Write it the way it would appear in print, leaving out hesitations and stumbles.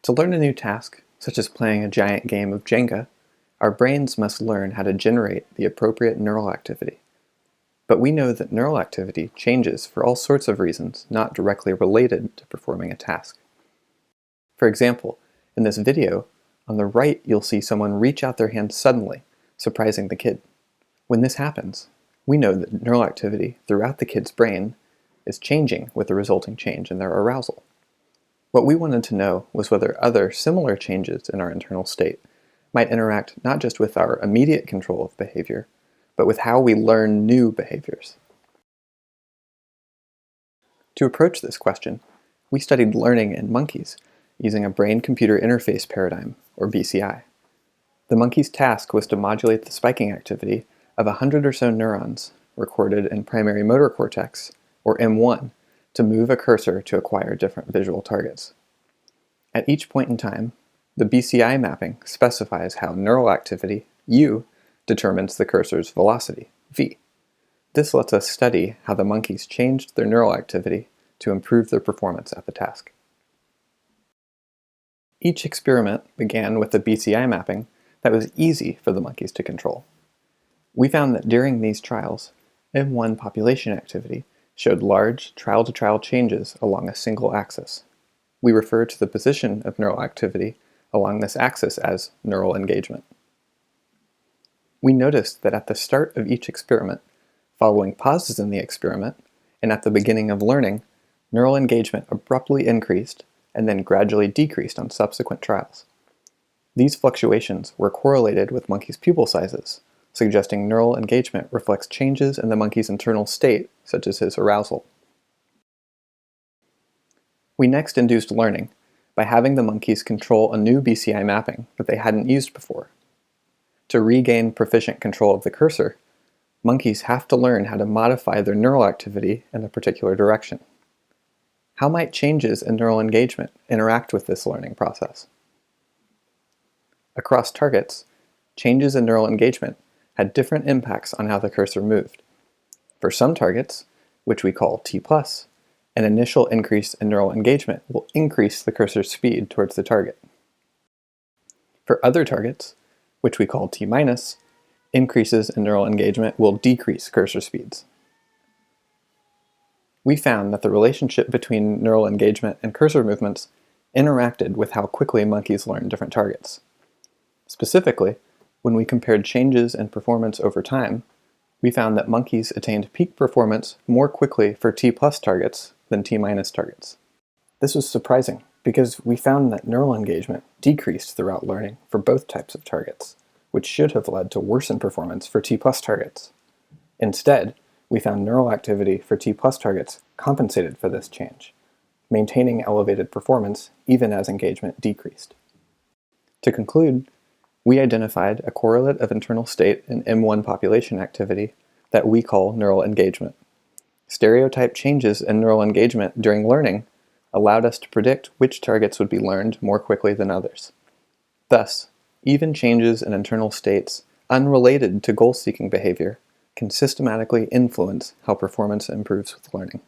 To learn a new task, such as playing a giant game of Jenga, our brains must learn how to generate the appropriate neural activity. But we know that neural activity changes for all sorts of reasons not directly related to performing a task. For example, in this video, on the right you'll see someone reach out their hand suddenly, surprising the kid. When this happens, we know that neural activity throughout the kid's brain is changing with the resulting change in their arousal. What we wanted to know was whether other similar changes in our internal state might interact not just with our immediate control of behavior, but with how we learn new behaviors. To approach this question, we studied learning in monkeys using a brain-computer interface paradigm, or BCI. The monkey's task was to modulate the spiking activity of 100 or so neurons recorded in primary motor cortex, or M1, to move a cursor to acquire different visual targets. At each point in time, the BCI mapping specifies how neural activity, U, determines the cursor's velocity, V. This lets us study how the monkeys changed their neural activity to improve their performance at the task. Each experiment began with a BCI mapping that was easy for the monkeys to control. We found that during these trials, M1 population activity showed large trial-to-trial changes along a single axis. We refer to the position of neural activity along this axis as neural engagement. We noticed that at the start of each experiment, following pauses in the experiment, and at the beginning of learning, neural engagement abruptly increased and then gradually decreased on subsequent trials. These fluctuations were correlated with monkeys' pupil sizes, suggesting neural engagement reflects changes in the monkey's internal state, such as his arousal. We next induced learning by having the monkeys control a new BCI mapping that they hadn't used before. To regain proficient control of the cursor, monkeys have to learn how to modify their neural activity in a particular direction. How might changes in neural engagement interact with this learning process? Across targets, changes in neural engagement had different impacts on how the cursor moved. For some targets, which we call T+, an initial increase in neural engagement will increase the cursor's speed towards the target. For other targets, which we call T-, increases in neural engagement will decrease cursor speeds. We found that the relationship between neural engagement and cursor movements interacted with how quickly monkeys learn different targets. Specifically, when we compared changes in performance over time, we found that monkeys attained peak performance more quickly for T+ targets than T- targets. This was surprising because we found that neural engagement decreased throughout learning for both types of targets, which should have led to worsened performance for T+ targets. Instead, we found neural activity for T+ targets compensated for this change, maintaining elevated performance even as engagement decreased. To conclude, we identified a correlate of internal state in M1 population activity that we call neural engagement. Stereotype changes in neural engagement during learning allowed us to predict which targets would be learned more quickly than others. Thus, even changes in internal states unrelated to goal-seeking behavior can systematically influence how performance improves with learning.